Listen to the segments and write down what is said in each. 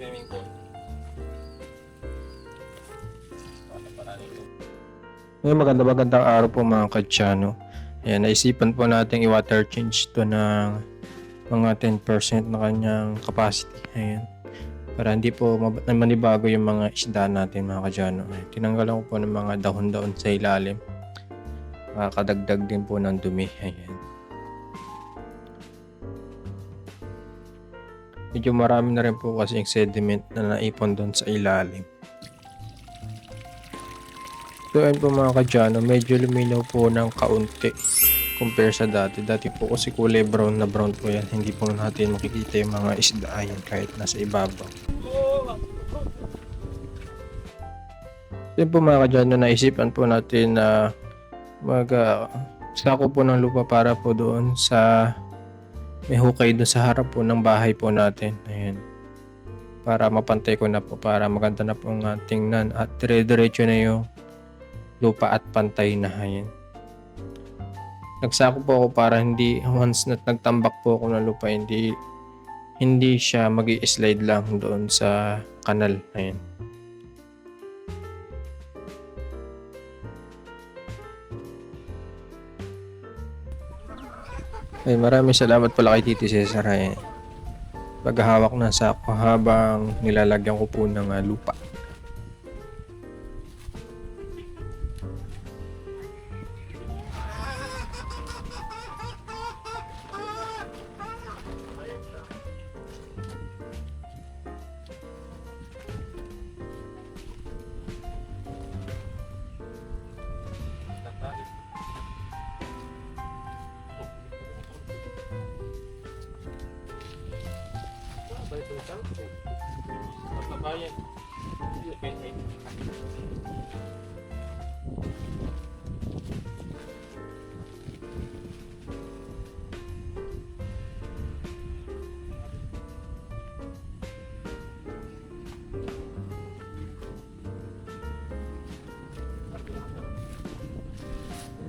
swimming pool. Ngayon, magandang araw po mga kadyano. Ayan, naisipan po natin i-water change to ng mga 10% na kanyang capacity. Ayan. Para hindi po manibago yung mga isda natin mga kadyano. Ayan, tinanggalan ko po ng mga dahon-dahon sa ilalim. Makakadagdag din po ng dumi. Ayan. Medyo marami na rin po kasi yung sediment na naipon doon sa ilalim. So ayun po mga kadyano, medyo luminaw po ng kaunti compare sa dati. Dati po kasi kulay brown na brown po yan. Hindi po natin makikita yung mga isda yan kahit nasa ibabaw. Yun po mga kadyano, naisipan po natin na sako po ng lupa para po doon sa may hukay doon sa harap po ng bahay po natin. Ayan. Para mapantay ko na po, para maganda na po ang tingnan at dire-diretso na yung lupa at pantay na. Ayan. Nagsako po ako para hindi once na nagtambak po ako ng lupa, hindi siya magi-slide lang doon sa kanal. Ayan. Ay, maraming salamat pala kay Titi Cesar. Ayan. Paghahawak ng sako habang nilalagyan ko po ng lupa.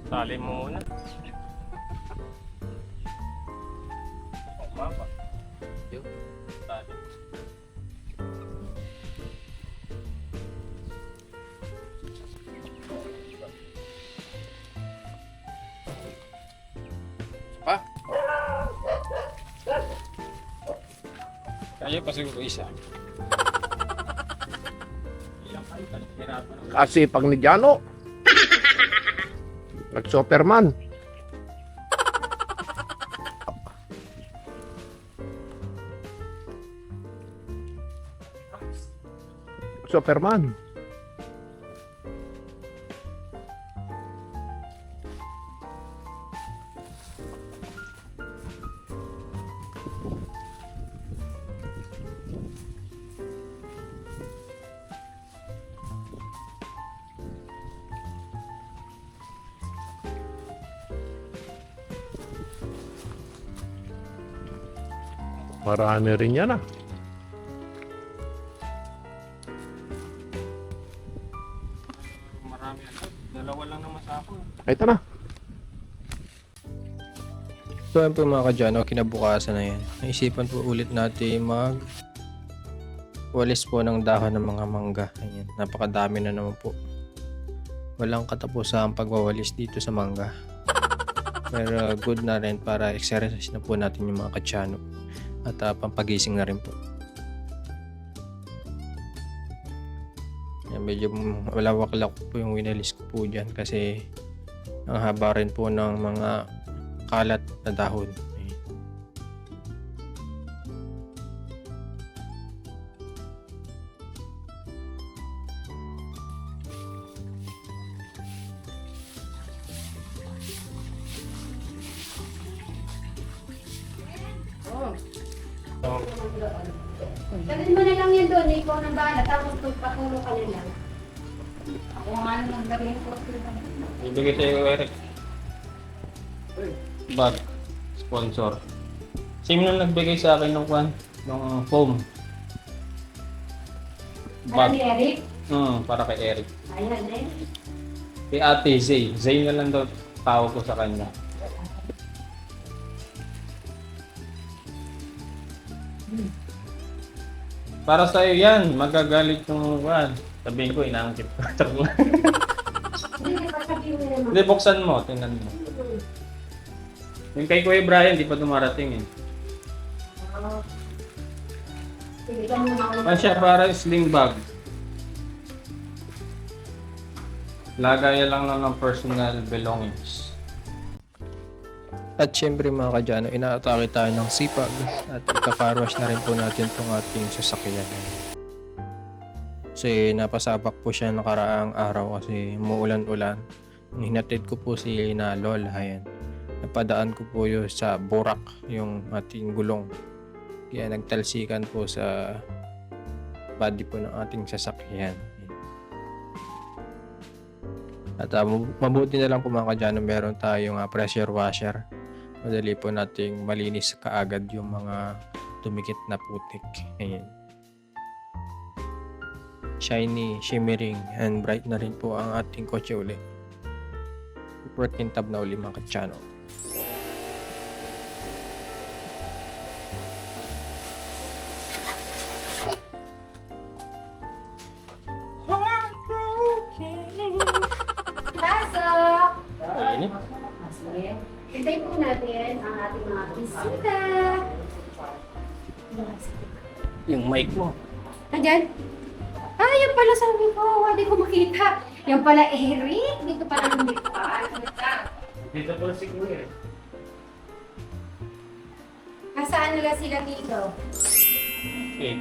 Tali mo muna. Mapa. Tali. Pa? Kaya pa siguro isa. Kasi pag ni Jano, nag-Superman. Superman. Marami rin yan ah. Marami ano. Dalawa lang naman sa ako. Ay, ito na. So ayun po mga kadyano, kinabukasan na yan. Naisipan po ulit natin walis po ng dahon ng mga mangga. Ayan. Napakadami na naman po. Walang katapusan ang pagwawalis dito sa mangga. Pero good na rin para exercise na po natin yung mga kadyano. At pampagising na rin po. Ayan, medyo malawak-lawak po yung winalis ko po dyan kasi ang haba rin po ng mga kalat na dahon. Ayan. Gawin mo na lang yan doon, ikaw nang bahala, tapos pagpatulo ka na lang. Ako nga nang gawin ko. Ibigay sa'yo Eric. Bag. Sponsor. Sino na nagbigay sa akin ng foam? Para ni Eric? Para kay Eric. Ayan eh. Kay Ate Zay. Zay na lang daw tawag ko sa kanya. Para sa'yo yan, magagalit yung kuwan. Sabihin ko, inaangkit ko. Hindi, sasabihin mo naman. Hindi, buksan mo. Tingnan mo. Yung kay Kuya Brian, di pa dumarating eh. Sige, ikaw muna ako. Man siya para sling bag. Lagayan lang ng personal belongings. At syempre mga kadyano, inaatake tayo ng sipag at ika-carwash na rin po natin itong ating sasakyan. Kasi napasabak po siya nakaraang araw kasi umuulan-ulan. Hinatid ko po si na Lola. Ayan. Napadaan ko po yun sa burak yung ating gulong. Kaya nagtalsikan po sa body po ng ating sasakyan. At mabuti na lang po mga kadyano, meron tayong pressure washer. Madali po nating malinis kaagad yung mga tumikit na putik. Ayan. Shiny, shimmering, and bright na rin po ang ating kotse uli. Super kintab na uli mga kadyano. Pasok! Init. Sige. Hintayin po natin ang ating mga bisita. Yung mic mo. Nandyan? Ah, yan pala sabi ko. Hindi ko makita. Yan pala Eric. Dito pala lumipat. Dito po si Kuya. Nasaan nila sila dito? Okay. Yan.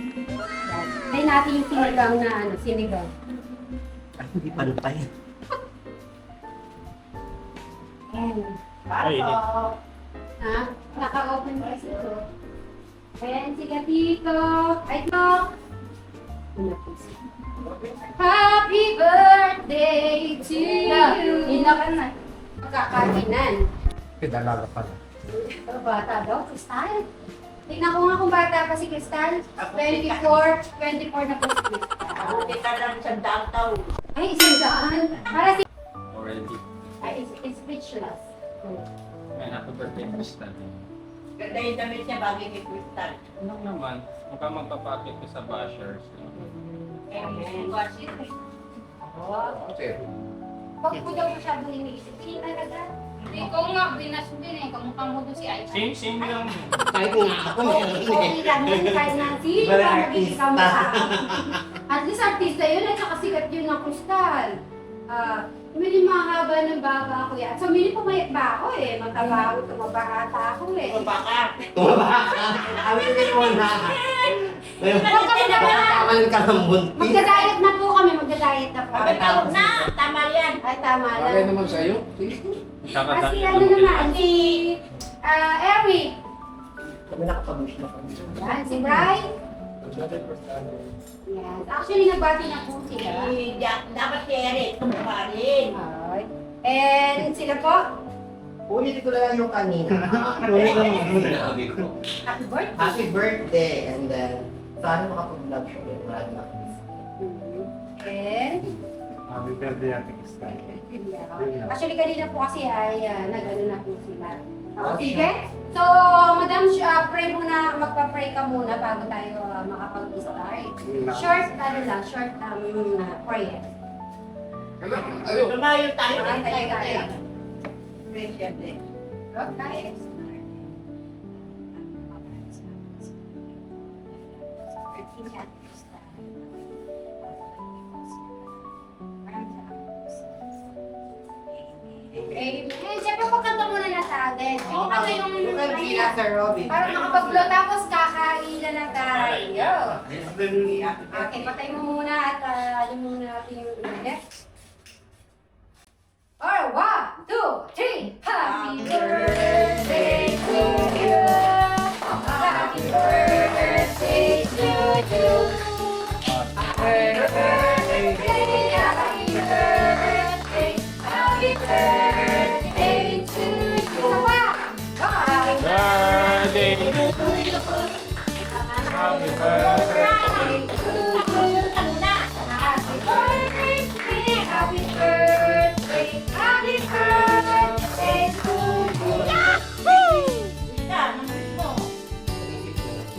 Tayo natin yung sinigang na sinigang. Hindi pantay. Yan. Ay, init. Ha? Naka-open kasi ito. Ayan sila dito. Ay, ito. Ano po siya? Happy birthday to you! Inakan na. Kakainan. Pinalala pa na. Bata daw, Kristal. Tignan ko nga kung bata pa si Kristal. 24 na po si Kristal. Hindi ka lang sa downtown. Ay, isang daan. Para si... Already. Ay, is speechless. May happy birthday, Kristen. Ganda yung damit niya bagay kay Crystal. Ano naman? Mukhang magpapakit ko sa bashers. Ayan. Kasi, Huwag ko daw masyado iniisip. Hindi talaga. Hindi ko nga, binas din eh. Kamukha mo doon si Aisha. Same lang. Kahit nga ako, Okay lang yun, kahit na sino Wala ang magiging artista. kamukha. At least artista yun at saka sikat yun ng Kristal. Mili mahaba ng baga ako yan. So, mili pumayat ba ako eh. Mataba ako, tumabahata ako eh. tumaba ka. Awin din mo na. Huwag kami na Kawalan ka ng buntis. Magda-diet na po kami, magda-diet na po. Tawag na, tama yan. Ay, tama bagay lang. naman sa'yo. Kasi ano naman, si Eric. Kami nakapag-wish na kami. Yan, si Brian. Yan. Actually, nagbati na po sila. Dapat si Eric, tumaba rin. Ay. And sila po, Ulit ko lang yung kanina. Ulit lang muna. happy birthday. Happy birthday. And then, sana makapag-vlog siya ulit. Maraming nakapis. And, Happy birthday, Ate Kristal. actually, kanina po kasi ay nag-ano na po sila. Sige. So, Madam, pray muna, magpa-pray ka muna bago tayo makapag-start. Short, short prayer. Lumayo tayo. Tayo. Siyempre. Okay. Amen. Siyempre, pagkanta muna natin. Yung kanta yung... Sir Robin. Para makapag-blow, tapos kakailan na tayo. Okay, patay mo muna at alam mo muna natin yung next. Or 1, 2, 3. Happy birthday to you. Happy birthday to you. Happy birthday, happy birthday, happy birthday to you. Happy Birthday! Happy birthday! Happy birthday, happy birthday to you. Yahoo!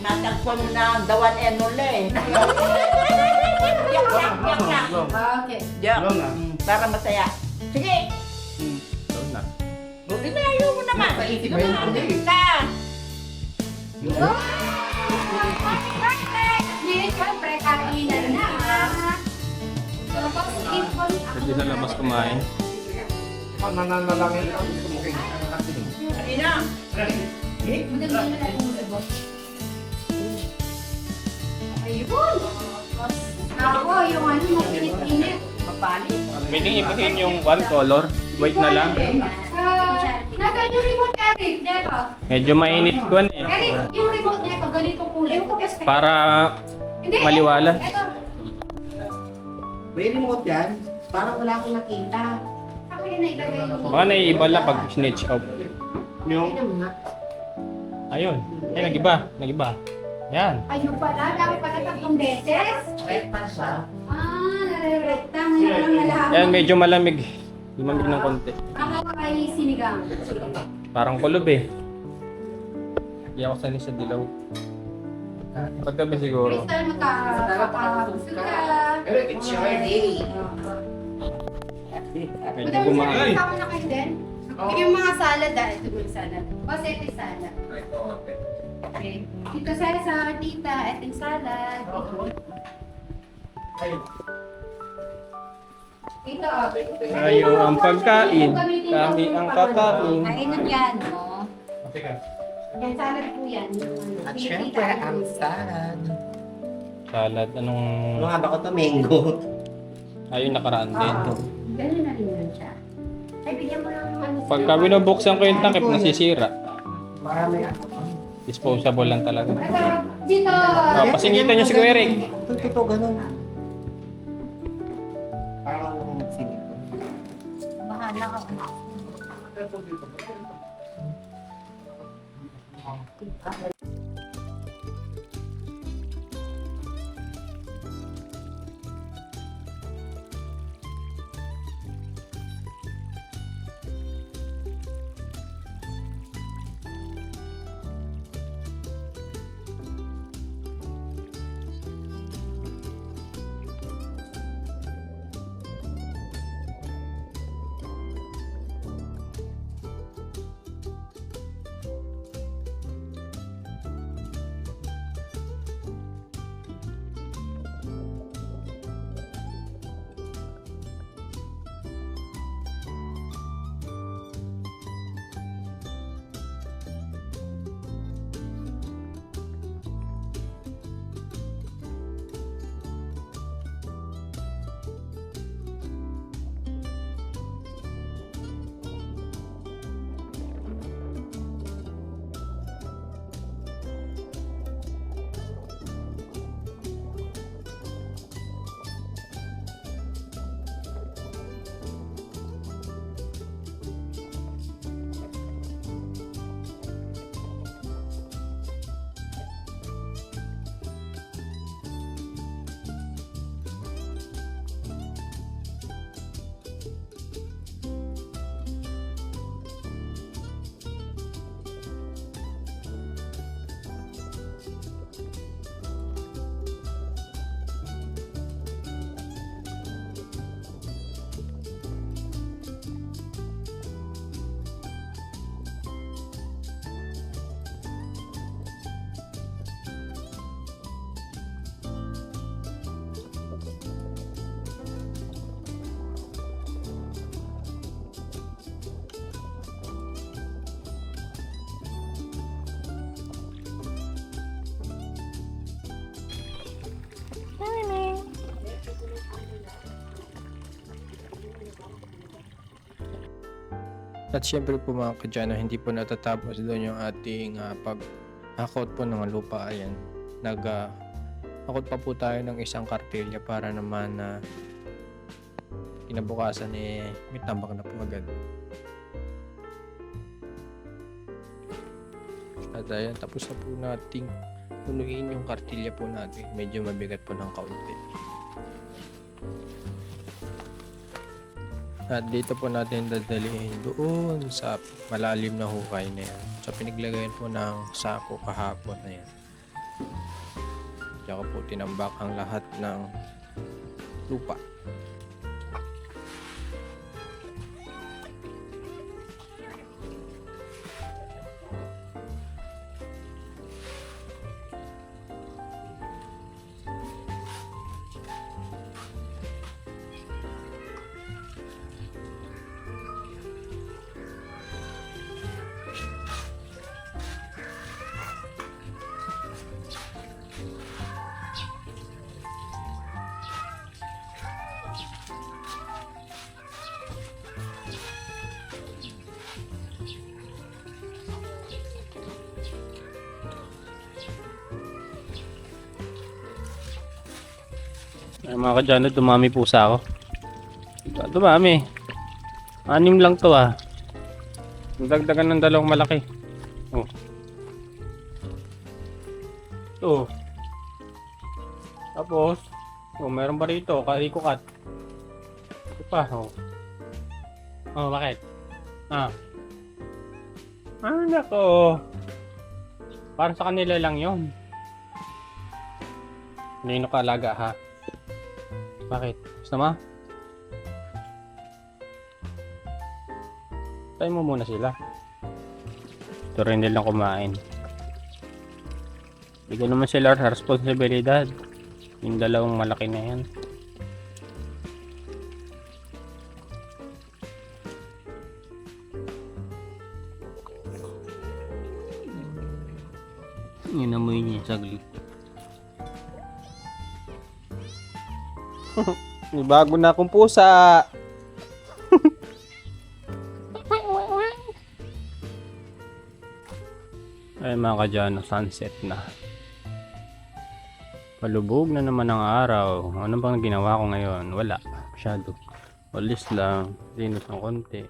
Nasa kung na the one and only. Yak, yak, yak, yak. Okay. Yak. Hello na. Para masaya. Sige. Ito na. Buti na ayaw mo naman. Napaisip ba yun? Ka. Ngayon, syempre, kainan na. So, basketball. Pwede sa labas kumain. Nananalangin ang gusto mo kayo. Ina. Maganda na lang yung sabot. Ayun! Ako, yung ano, mag-init-init. Mapali. Pwede ibahin yung one color. White na lang. Nasaan yung remote, Eric? Dito. Medyo mainit ko eh. Eric, yung remote niya, pag ganitong kulay. Para Hindi, maliwalas. Ito. May remote yan. Parang wala akong nakita. Ako yun na ilagay yung... baka naiiba lang pag snitch out. Yung? Nga. Ayun. Eh, nag-iba. Nag-iba. Yan. Ayun pala, dapat pala 3 beses. Rekta siya. Ah, nare-recta. Ngayon lang nalaman. Yan, medyo malamig. Lumamig ng konti. Ako ay sinigang. Parang kulob eh. Hindi ako sanay sa dilaw. Paggabi siguro. Crystal, magkakapagod ka. Eric, it's your day. Medyo Madami gumaan. kasama na kayo din. Yung mga salad, ito yung salad. Pasete salad. Okay. Tito Cesar, tita, ito yung salad. Ito. Tayo ang pagkain. Kami ang kakain. Kainan yan, no? Yan, salad po yan. At syempre, ang salad. Salad. Anong... Ano nga ba ko to? Mango. Ayun, nakaraan din. Ganun na rin yan siya. Ay, bigyan mo lang ano. Pagka binubuksan ko yung takip, nasisira. Marami ako. Disposable lang talaga. Ito, dito. Oh, pasingitan niyo si Kuya Eric. Ito, ganun. Parang sige. Bahala ka. At syempre po mga kadyano, hindi po natatapos doon yung ating pag-hakot po ng lupa. Ayan, hakot pa po tayo ng isang kartilya para naman na kinabukasan may tambak na po agad. At ayan, tapos na po nating punuin yung kartilya po natin. Medyo mabigat po ng kaunti. At dito po natin dadalhin doon sa malalim na hukay na yan. Sa pinaglagayan po ng sako kahapon na yan. Tsaka po tinambak ang lahat ng lupa. Ay, mga kadyano, dumami pusa ako. Dumami. 6 lang to ah. Dagdagan ng 2 malaki. Oh. Ito. Tapos, oh, meron pa rito, karikukat. Ito pa, oh. Oh, bakit? Ah. Nako. Para sa kanila lang yon. Hindi na kaalaga ha. Bakit? Gusto mo? Tayo mo muna sila. Ito rin nilang kumain. Hindi ko naman sila responsibilidad. Yung 2 malaki na yan. Inamoy niya saglit. May bago na akong pusa. Ay mga kadyano, sunset na. Palubog na naman ang araw. Ano bang ginawa ko ngayon? Wala. Masyado. Walis lang. Linos ng konti.